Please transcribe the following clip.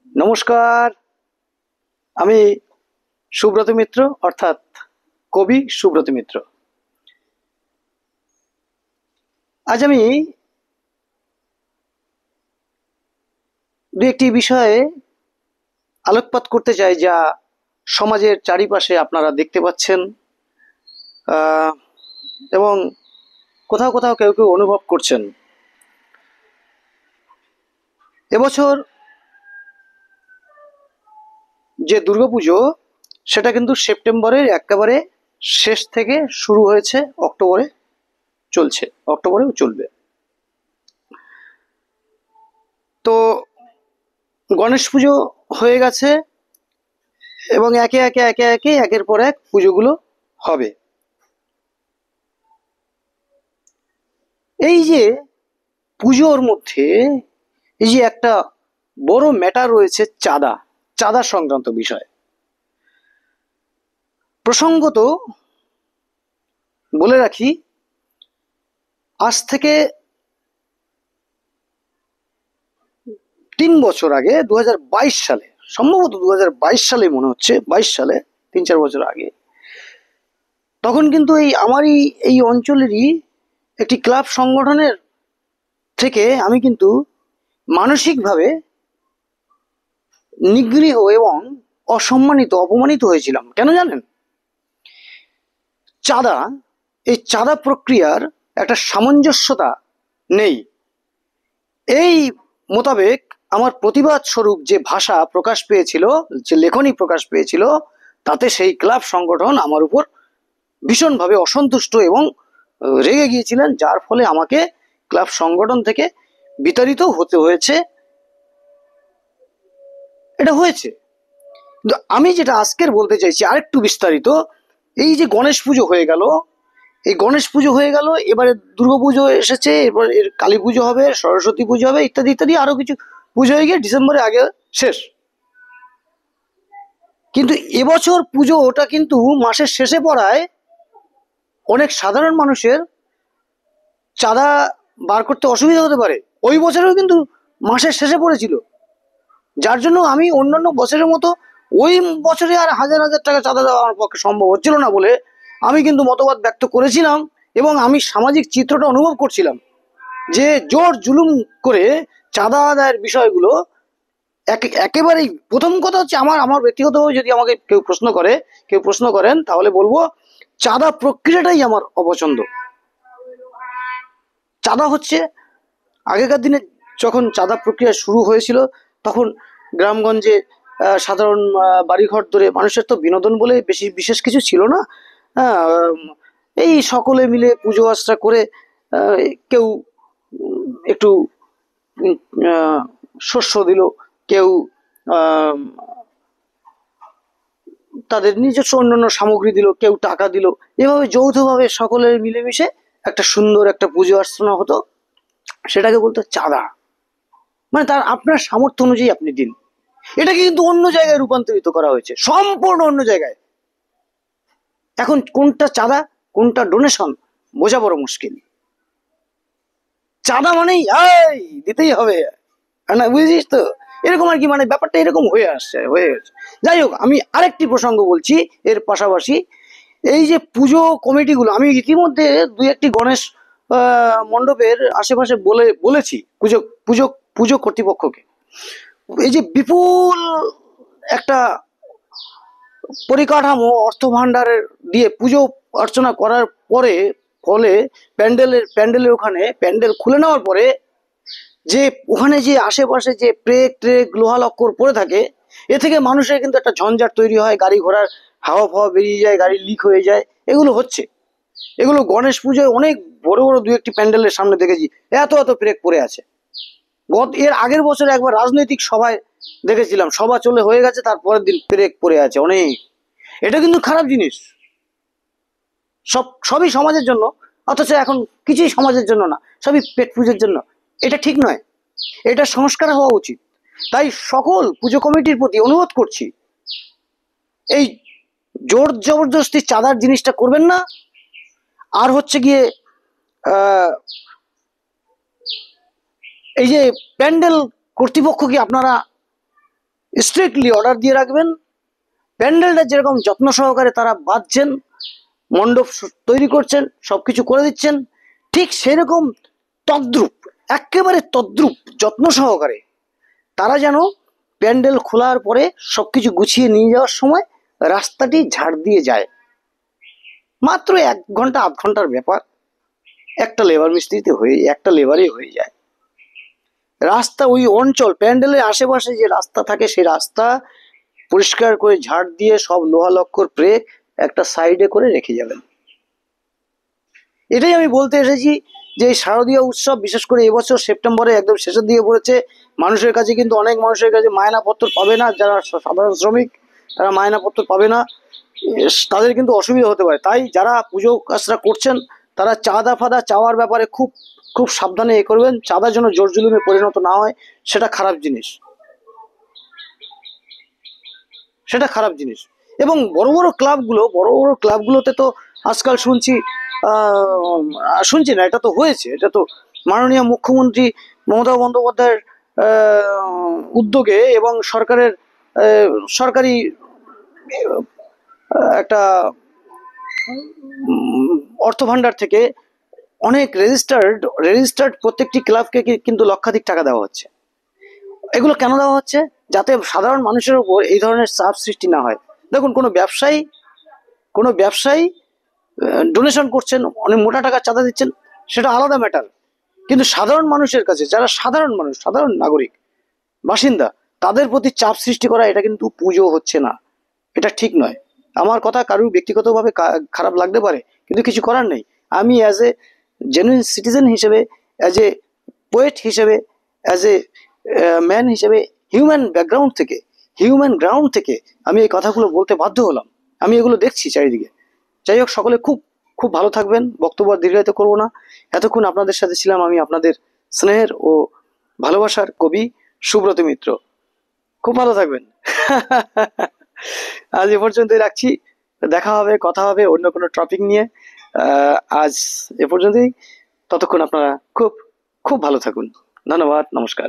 নমস্কার। আমি সুব্রত মিত্র, অর্থাৎ কবি সুব্রত মিত্র। আজ আমি দু একটি বিষয়ে আলোকপাত করতে চাই, যা সমাজের চারিপাশে আপনারা দেখতে পাচ্ছেন এবং কোথাও কোথাও কেউ কেউ অনুভব করছেন। এবছর যে দুর্গাপুজো, সেটা কিন্তু সেপ্টেম্বরের একেবারে শেষ থেকে শুরু হয়েছে, অক্টোবরে চলছে, অক্টোবরেও চলবে। তো গণেশ পুজো হয়ে গেছে এবং একে একে একে একে একের পর এক পুজোগুলো হবে। এই যে পুজোর মধ্যে এই যে একটা বড় ম্যাটার রয়েছে, চাঁদা, চাঁদা সংক্রান্ত বিষয়। প্রসঙ্গত বলে রাখি, আজ থেকে 3 বছর আগে 2022 সালে, সম্ভবত 2022 সালে মনে হচ্ছে, 22 সালে, 3-4 বছর আগে, তখন কিন্তু আমারই এই অঞ্চলেরই একটি ক্লাব সংগঠনের থেকে আমি কিন্তু মানসিকভাবে নিগৃহ এবং অসম্মানিত, অপমানিত হয়েছিলাম। কেন জানেন? চাঁদা, এই চাঁদা প্রক্রিয়ার একটা সামঞ্জস্যতা নেই। এই মোতাবেক আমার প্রতিবাদ স্বরূপ যে ভাষা প্রকাশ পেয়েছিল, যে লেখনী প্রকাশ পেয়েছিল, তাতে সেই ক্লাব সংগঠন আমার উপর ভীষণভাবে অসন্তুষ্ট এবং রেগে গিয়েছিলেন, যার ফলে আমাকে ক্লাব সংগঠন থেকে বিতাড়িত হতে হয়েছে। এটা হয়েছে। কিন্তু আমি যেটা আজকের বলতে চাইছি আরেকটু বিস্তারিত, এই যে গণেশ পুজো হয়ে গেল, এই গণেশ পুজো হয়ে গেল, এবারে দুর্গাপুজো এসেছে, এরপর এর কালী পুজো হবে, সরস্বতী পুজো হবে, ইত্যাদি ইত্যাদি, আরো কিছু পুজো হয়ে গিয়ে ডিসেম্বরে আগে শেষ। কিন্তু এবছর পুজো ওটা কিন্তু মাসের শেষে পড়ায় অনেক সাধারণ মানুষের চাঁদা বার করতে অসুবিধা হতে পারে। ওই বছরেও কিন্তু মাসের শেষে পড়েছিল, যার জন্য আমি অন্যান্য বছরের মতো ওই বছরে আর হাজার হাজার টাকা চাঁদা দেওয়া আমার পক্ষে সম্ভব হচ্ছিল না বলে আমি কিন্তু মতবাদ ব্যক্ত করেছিলাম। এবং আমি সামাজিক চিত্রটা অনুভব করছিলাম যে জোর জুলুম করে চাঁদা আদায়ের বিষয়গুলো একেবারেই, প্রথম কথা হচ্ছে, আমার ব্যক্তিগতভাবে যদি আমাকে কেউ প্রশ্ন করেন, তাহলে বলবো চাঁদা প্রক্রিয়াটাই আমার অপছন্দ। চাঁদা হচ্ছে, আগেকার দিনে যখন চাঁদা প্রক্রিয়া শুরু হয়েছিল, তখন গ্রামগঞ্জে সাধারণ বাড়িঘর ধরে মানুষের তো বিনোদন বলে বেশি বিশেষ কিছু ছিল না। এই সকলে মিলে পুজো আশ্রা করে কেউ একটু শস্য দিল, কেউ তাদের নিজস্ব অন্যান্য সামগ্রী দিল, কেউ টাকা দিল, এভাবে যৌথভাবে সকলের মিলেমিশে একটা সুন্দর একটা পুজো অর্চনা হতো। সেটাকে বলতো চাঁদা। মানে তার আপনার সামর্থ্য অনুযায়ী আপনি দিন। এটাকে কিন্তু অন্য জায়গায় রূপান্তরিত করা হয়েছে, সম্পূর্ণ অন্য জায়গায়। এখন কোনটা চাঁদা কোনটা ডোনেশন বোঝা বড় মুশকিল। চাঁদা মানেই দিতেই হবে না, বুঝেছিস তো, এরকম আর কি, মানে ব্যাপারটা এরকম হয়ে আসছে। যাই হোক, আমি আরেকটি প্রসঙ্গ বলছি এর পাশাপাশি। এই যে পুজো কমিটিগুলো, আমি ইতিমধ্যে 2-1টি গণেশ মণ্ডপের আশেপাশে বলেছি পুজো পুজো পুজো কর্তৃপক্ষকে, এই যে বিপুল একটা পরিকাঠামো অর্থ ভাণ্ডারের দিয়ে পুজো অর্চনা করার পরে, ফলে প্যান্ডেলের ওখানে প্যান্ডেল খুলে নেওয়ার পরে যে ওখানে যে আশেপাশে যে প্রেক ট্রেক লোহা লক্কর পড়ে থাকে, এ থেকে মানুষের কিন্তু একটা ঝঞ্ঝাট তৈরি হয়, গাড়ি ঘোড়ার হাওয়া ফাওয়া বেরিয়ে যায়, গাড়ি লিক হয়ে যায়, এগুলো হচ্ছে। এগুলো গণেশ পুজোয় অনেক বড় বড় 2-1টি প্যান্ডেলের সামনে দেখেছি এত এত প্রেক পড়ে আছে। এর আগের বছর একবার রাজনৈতিক সভায় দেখেছিলাম, সভা চলে হয়ে গেছে, তারপরের দিন প্রেক পড়ে আছে অনেক। এটা কিন্তু খারাপ জিনিস। সবই সমাজের জন্য, অথচ এখন কিছুই সমাজের জন্য না, সবই পেট পুজোর জন্য। এটা ঠিক নয়, এটা সংস্কার হওয়া উচিত। তাই সকল পুজো কমিটির প্রতি অনুরোধ করছি, এই জোর জবরদস্তি চাঁদার জিনিসটা করবেন না। আর হচ্ছে গিয়ে এই যে প্যান্ডেল কর্তৃপক্ষকে আপনারা স্ট্রিক্টলি অর্ডার দিয়ে রাখবেন। প্যান্ডেলটা যেরকম যত্ন সহকারে তারা বাঁধছেন, মণ্ডপ তৈরি করছেন, সবকিছু করে দিচ্ছেন, ঠিক সেরকম তদ্রূপ, একেবারে তদ্রূপ যত্ন সহকারে তারা যেন প্যান্ডেল খোলার পরে সবকিছু গুছিয়ে নিয়ে যাওয়ার সময় রাস্তাটি ঝাড় দিয়ে যায়। মাত্র 1 ঘন্টা 8 ঘন্টার ব্যাপার, একটা লেবার মিস্ত্রিতে একটা লেবারই হয়ে যায়। রাস্তা, ওই অঞ্চল প্যান্ডেলের আশেপাশে যে রাস্তা থাকে সেই রাস্তা পরিষ্কার করে ঝাড় দিয়ে সব লোহা লক্কর ব্রেক একটা সাইডে করে রেখে যাবেন। এটাই আমি বলতে এসেছি যে এই শারদীয় উৎসব, বিশেষ করে এবছর সেপ্টেম্বরে একদম শেষের দিকে পড়েছে। মানুষের কাছে কিন্তু, অনেক মানুষের কাছে মায়নাপত্র পাবে না, যারা সাধারণ শ্রমিক তারা মায়নাপত্র পাবে না, তাদের কিন্তু অসুবিধা হতে পারে। তাই যারা পুজো কাজটা করছেন তারা চাঁদা ফাদা চাওয়ার ব্যাপারে খুব খুব সাবধানে করবেন। চাঁদা যেন জোর জুলুমে পরিণত না হয়, সেটা খারাপ জিনিস, সেটা খারাপ জিনিস। এবং বড় বড় ক্লাবগুলোতে তো আজকাল শুনছি না, এটা তো হয়েছে, এটা তো মাননীয় মুখ্যমন্ত্রী মমতা বন্দ্যোপাধ্যায়ের উদ্যোগে এবং সরকারি একটা অর্থ ভাণ্ডার থেকে অনেক রেজিস্টার্ড প্রত্যেকটি ক্লাবকে কিন্তু লক্ষাধিক টাকা দেওয়া হচ্ছে। এগুলো কেন দেওয়া হচ্ছে? যাতে সাধারণ মানুষের উপর এই ধরনের চাপ সৃষ্টি না হয়। দেখুন, কোনো ব্যবসায়ী ডোনেশন করছেন, অনেক মোটা টাকা চাঁদা দিচ্ছেন, সেটা আলাদা ম্যাটার। কিন্তু সাধারণ মানুষের কাছে, যারা সাধারণ মানুষ, সাধারণ নাগরিক, বাসিন্দা, তাদের প্রতি চাপ সৃষ্টি করা, এটা কিন্তু পুজো হচ্ছে না, এটা ঠিক নয়। আমার কথা কারুর ব্যক্তিগতভাবে খারাপ লাগতে পারে, কিন্তু কিছু করার নেই। আমি অ্যাজ এ জেনুইন সিটিজেন হিসেবে, অ্যাজ এ পোয়েট হিসেবে, অ্যাজ এ ম্যান হিসেবে, হিউম্যান গ্রাউন্ড থেকে আমি এই কথাগুলো বলতে বাধ্য হলাম। আমি এগুলো দেখছি চারিদিকে। যাই হোক, সকলে খুব খুব ভালো থাকবেন। বক্তব্য দীর্ঘায়িত করবো না। এতক্ষণ আপনাদের সাথে ছিলাম আমি, আপনাদের স্নেহের ও ভালোবাসার কবি সুব্রত মিত্র। খুব ভালো থাকবেন। আজ এ পর্যন্তই রাখছি। দেখা হবে, কথা হবে অন্য কোনো টপিক নিয়ে। আজ এ পর্যন্তই। ততক্ষণ আপনারা খুব খুব ভালো থাকুন। ধন্যবাদ, নমস্কার।